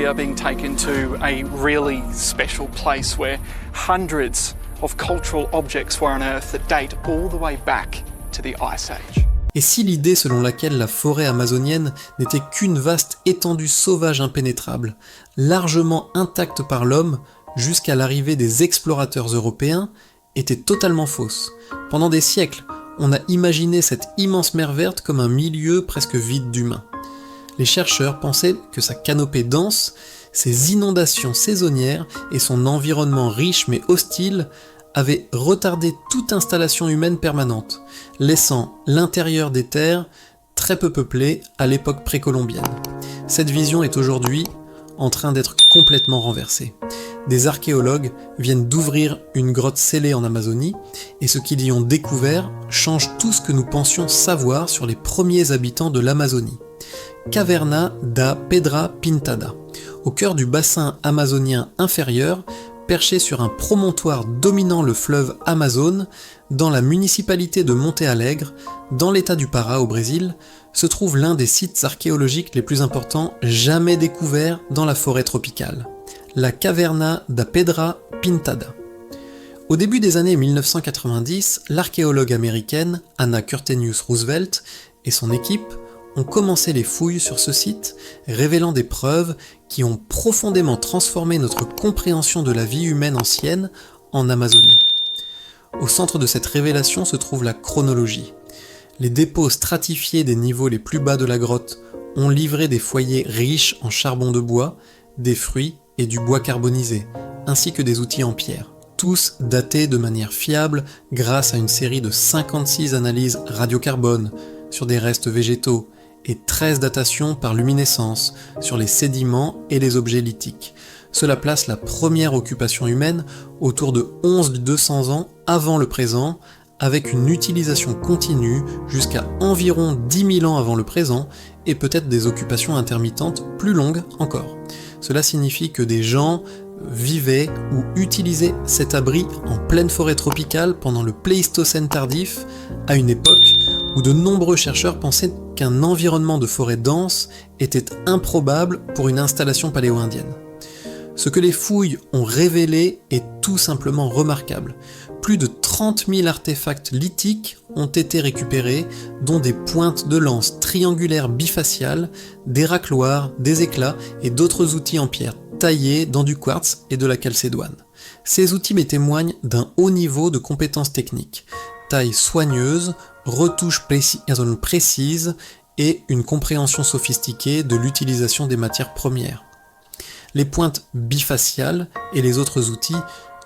we are being taken to a really special place where hundreds of cultural objects were unearthed that date all the way back to the Ice Age. Et si l'idée selon laquelle la forêt amazonienne n'était qu'une vaste étendue sauvage impénétrable, largement intacte par l'homme jusqu'à l'arrivée des explorateurs européens, était totalement fausse. Pendant des siècles, on a imaginé cette immense mer verte comme un milieu presque vide d'humains. Les chercheurs pensaient que sa canopée dense, ses inondations saisonnières et son environnement riche mais hostile avaient retardé toute installation humaine permanente, laissant l'intérieur des terres très peu peuplé à l'époque précolombienne. Cette vision est aujourd'hui en train d'être complètement renversée. Des archéologues viennent d'ouvrir une grotte scellée en Amazonie, et ce qu'ils y ont découvert change tout ce que nous pensions savoir sur les premiers habitants de l'Amazonie. Caverna da Pedra Pintada, au cœur du bassin amazonien inférieur, perché sur un promontoire dominant le fleuve Amazone, dans la municipalité de Monte Alegre, dans l'état du Pará au Brésil, se trouve l'un des sites archéologiques les plus importants jamais découverts dans la forêt tropicale. La Caverna da Pedra Pintada. Au début des années 1990, l'archéologue américaine Anna Curtenius Roosevelt et son équipe ont commencé les fouilles sur ce site, révélant des preuves qui ont profondément transformé notre compréhension de la vie humaine ancienne en Amazonie. Au centre de cette révélation se trouve la chronologie. Les dépôts stratifiés des niveaux les plus bas de la grotte ont livré des foyers riches en charbon de bois, des fruits et du bois carbonisé, ainsi que des outils en pierre, tous datés de manière fiable grâce à une série de 56 analyses radiocarbone sur des restes végétaux et 13 datations par luminescence sur les sédiments et les objets lithiques. Cela place la première occupation humaine autour de 200 ans avant le présent, avec une utilisation continue jusqu'à environ 10 000 ans avant le présent, et peut-être des occupations intermittentes plus longues encore. Cela signifie que des gens vivaient ou utilisaient cet abri en pleine forêt tropicale pendant le Pléistocène tardif, à une époque où de nombreux chercheurs pensaient qu'un environnement de forêt dense était improbable pour une installation paléo-indienne. Ce que les fouilles ont révélé est tout simplement remarquable. Plus de 30 000 artefacts lithiques ont été récupérés, dont des pointes de lance triangulaires bifaciales, des racloirs, des éclats et d'autres outils en pierre taillés dans du quartz et de la calcédoine. Ces outils témoignent d'un haut niveau de compétences techniques, taille soigneuse, retouches précises et une compréhension sophistiquée de l'utilisation des matières premières. Les pointes bifaciales et les autres outils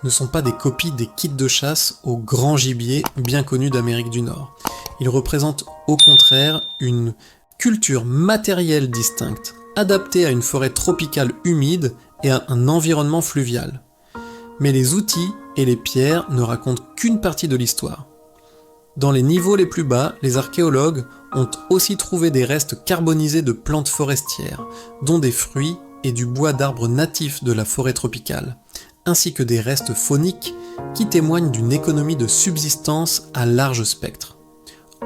ne sont pas des copies des kits de chasse au grand gibier bien connus d'Amérique du Nord. Ils représentent au contraire une culture matérielle distincte, adaptée à une forêt tropicale humide et à un environnement fluvial. Mais les outils et les pierres ne racontent qu'une partie de l'histoire. Dans les niveaux les plus bas, les archéologues ont aussi trouvé des restes carbonisés de plantes forestières, dont des fruits et du bois d'arbres natifs de la forêt tropicale, ainsi que des restes fauniques qui témoignent d'une économie de subsistance à large spectre.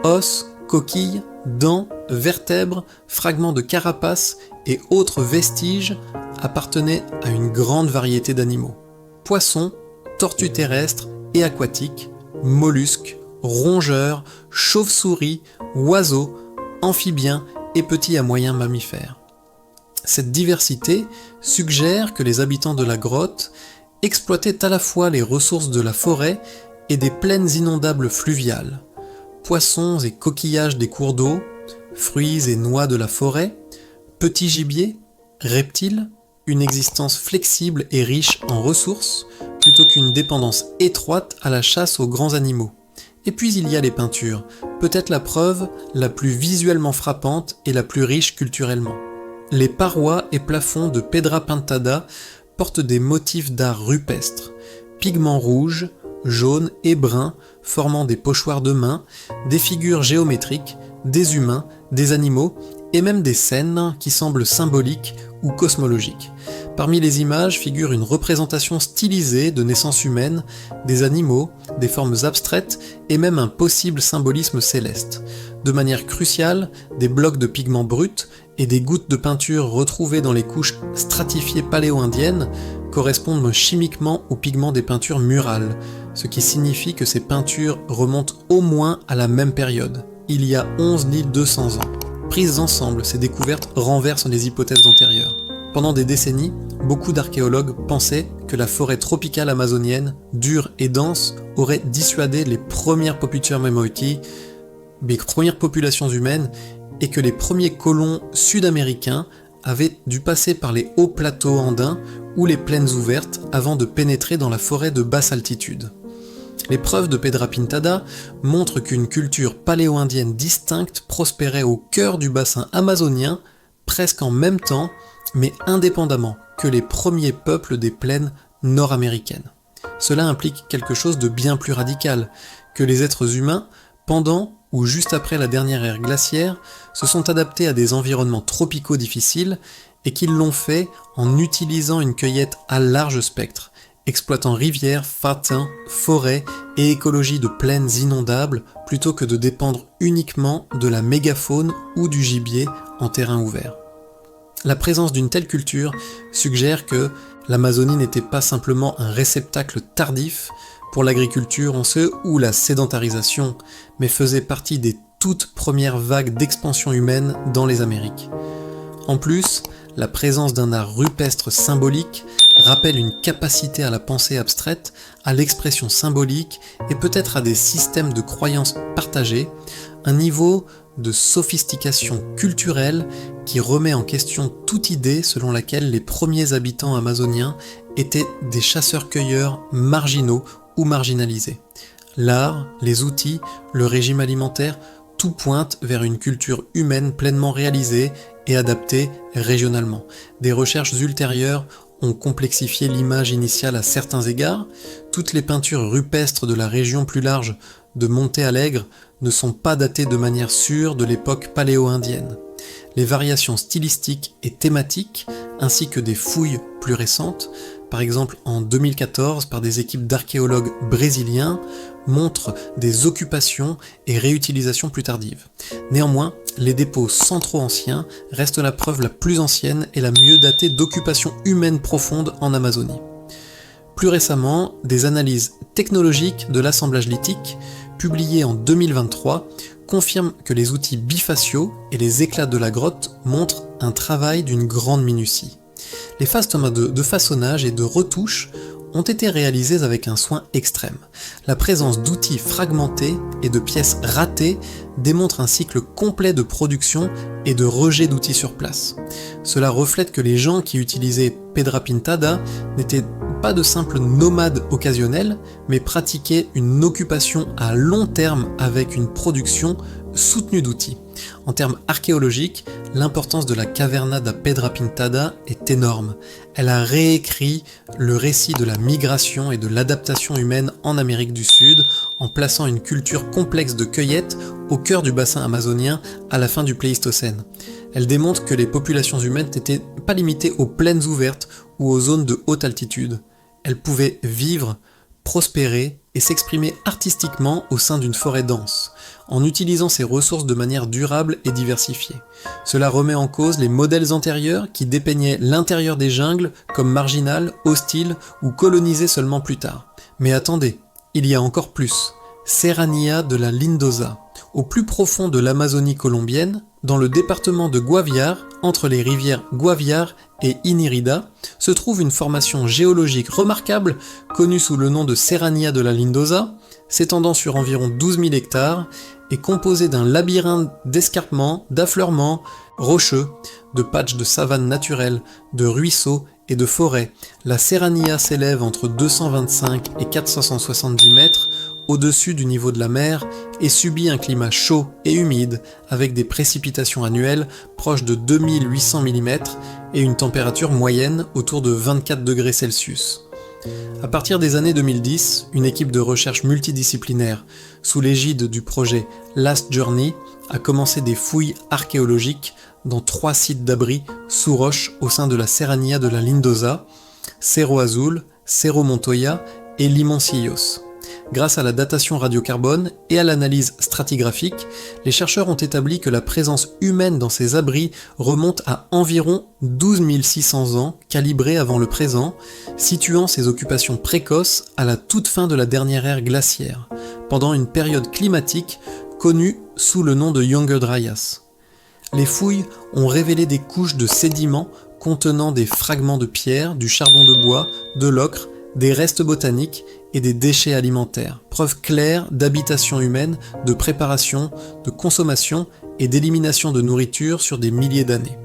Os, coquilles, dents, vertèbres, fragments de carapace et autres vestiges appartenaient à une grande variété d'animaux. Poissons, tortues terrestres et aquatiques, mollusques, rongeurs, chauves-souris, oiseaux, amphibiens et petits à moyens mammifères. Cette diversité suggère que les habitants de la grotte exploitaient à la fois les ressources de la forêt et des plaines inondables fluviales, poissons et coquillages des cours d'eau, fruits et noix de la forêt, petits gibiers, reptiles, une existence flexible et riche en ressources, plutôt qu'une dépendance étroite à la chasse aux grands animaux. Et puis il y a les peintures, peut-être la preuve la plus visuellement frappante et la plus riche culturellement. Les parois et plafonds de Pedra Pintada portent des motifs d'art rupestre, pigments rouges, jaunes et bruns formant des pochoirs de main, des figures géométriques, des humains, des animaux et même des scènes qui semblent symboliques ou cosmologiques. Parmi les images figure une représentation stylisée de naissance humaine, des animaux, des formes abstraites et même un possible symbolisme céleste. De manière cruciale, des blocs de pigments bruts et des gouttes de peinture retrouvées dans les couches stratifiées paléo-indiennes correspondent chimiquement aux pigments des peintures murales, ce qui signifie que ces peintures remontent au moins à la même période, il y a 11 200 ans. Prises ensemble, ces découvertes renversent les hypothèses antérieures. Pendant des décennies, beaucoup d'archéologues pensaient que la forêt tropicale amazonienne, dure et dense, aurait dissuadé les premières populations humaines et que les premiers colons sud-américains avaient dû passer par les hauts plateaux andins ou les plaines ouvertes avant de pénétrer dans la forêt de basse altitude. Les preuves de Pedra Pintada montrent qu'une culture paléo-indienne distincte prospérait au cœur du bassin amazonien, presque en même temps, mais indépendamment que les premiers peuples des plaines nord-américaines. Cela implique quelque chose de bien plus radical, que les êtres humains, pendant ou juste après la dernière ère glaciaire, se sont adaptés à des environnements tropicaux difficiles et qu'ils l'ont fait en utilisant une cueillette à large spectre, exploitant rivières, fatins, forêts et écologie de plaines inondables plutôt que de dépendre uniquement de la mégafaune ou du gibier en terrain ouvert. La présence d'une telle culture suggère que l'Amazonie n'était pas simplement un réceptacle tardif pour l'agriculture en ce ou la sédentarisation, mais faisait partie des toutes premières vagues d'expansion humaine dans les Amériques. En plus, la présence d'un art rupestre symbolique rappelle une capacité à la pensée abstraite, à l'expression symbolique et peut-être à des systèmes de croyances partagés, un niveau de sophistication culturelle qui remet en question toute idée selon laquelle les premiers habitants amazoniens étaient des chasseurs-cueilleurs marginaux ou marginalisés. L'art, les outils, le régime alimentaire, tout pointe vers une culture humaine pleinement réalisée et adaptée régionalement. Des recherches ultérieures ont complexifié l'image initiale à certains égards. Toutes les peintures rupestres de la région plus large de Monte Alegre ne sont pas datées de manière sûre de l'époque paléo-indienne. Les variations stylistiques et thématiques, ainsi que des fouilles plus récentes, par exemple en 2014 par des équipes d'archéologues brésiliens, montrent des occupations et réutilisations plus tardives. Néanmoins, les dépôts centraux anciens restent la preuve la plus ancienne et la mieux datée d'occupation humaine profonde en Amazonie. Plus récemment, des analyses technologiques de l'assemblage lithique, publiées en 2023, confirment que les outils bifaciaux et les éclats de la grotte montrent un travail d'une grande minutie. Les phases de façonnage et de retouche ont été réalisées avec un soin extrême. La présence d'outils fragmentés et de pièces ratées démontre un cycle complet de production et de rejet d'outils sur place. Cela reflète que les gens qui utilisaient Pedra Pintada n'étaient pas de simples nomades occasionnels, mais pratiquaient une occupation à long terme avec une production soutenue d'outils. En termes archéologiques, l'importance de la Caverna da Pedra Pintada est énorme. Elle a réécrit le récit de la migration et de l'adaptation humaine en Amérique du Sud, en plaçant une culture complexe de cueillette au cœur du bassin amazonien à la fin du Pléistocène. Elle démontre que les populations humaines n'étaient pas limitées aux plaines ouvertes ou aux zones de haute altitude. Elles pouvaient vivre, prospérer et s'exprimer artistiquement au sein d'une forêt dense, en utilisant ces ressources de manière durable et diversifiée. Cela remet en cause les modèles antérieurs qui dépeignaient l'intérieur des jungles comme marginal, hostile ou colonisé seulement plus tard. Mais attendez, il y a encore plus. Serranía de la Lindosa, au plus profond de l'Amazonie colombienne, dans le département de Guaviare, entre les rivières Guaviare et Inirida, se trouve une formation géologique remarquable, connue sous le nom de Serranía de la Lindosa, s'étendant sur environ 12 000 hectares, et composée d'un labyrinthe d'escarpements, d'affleurements rocheux, de patchs de savane naturelle, de ruisseaux et de forêts. La Serranía s'élève entre 225 et 470 mètres, au-dessus du niveau de la mer et subit un climat chaud et humide avec des précipitations annuelles proches de 2800 mm et une température moyenne autour de 24 degrés Celsius. À partir des années 2010, une équipe de recherche multidisciplinaire sous l'égide du projet Last Journey a commencé des fouilles archéologiques dans 3 sites d'abri sous roche au sein de la Serranía de la Lindosa, Cerro Azul, Cerro Montoya et Limoncillos. Grâce à la datation radiocarbone et à l'analyse stratigraphique, les chercheurs ont établi que la présence humaine dans ces abris remonte à environ 12 600 ans, calibrés avant le présent, situant ces occupations précoces à la toute fin de la dernière ère glaciaire, pendant une période climatique connue sous le nom de Younger Dryas. Les fouilles ont révélé des couches de sédiments contenant des fragments de pierre, du charbon de bois, de l'ocre, des restes botaniques et des déchets alimentaires, preuve claire d'habitation humaine, de préparation, de consommation et d'élimination de nourriture sur des milliers d'années.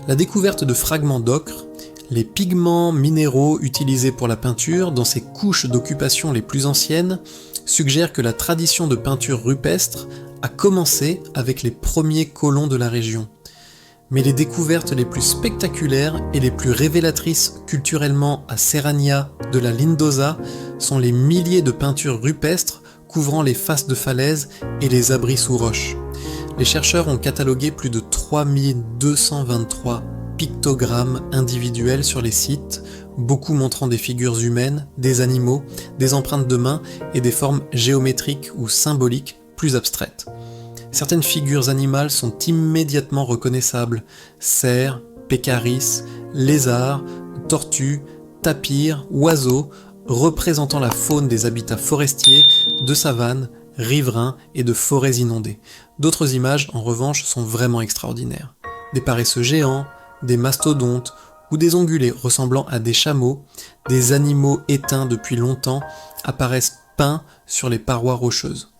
La découverte de fragments d'ocre, les pigments minéraux utilisés pour la peinture dans ces couches d'occupation les plus anciennes, suggèrent que la tradition de peinture rupestre a commencé avec les premiers colons de la région. Mais les découvertes les plus spectaculaires et les plus révélatrices culturellement à Serrania de la Lindosa sont les milliers de peintures rupestres couvrant les faces de falaises et les abris sous roches. Les chercheurs ont catalogué plus de 3223 pictogrammes individuels sur les sites, beaucoup montrant des figures humaines, des animaux, des empreintes de mains et des formes géométriques ou symboliques plus abstraites. Certaines figures animales sont immédiatement reconnaissables: cerfs, pécaris, lézards, tortues, tapirs, oiseaux, représentant la faune des habitats forestiers, de savanes, riverains et de forêts inondées. D'autres images, en revanche, sont vraiment extraordinaires. Des paresseux géants, des mastodontes ou des ongulés ressemblant à des chameaux, des animaux éteints depuis longtemps apparaissent peints sur les parois rocheuses.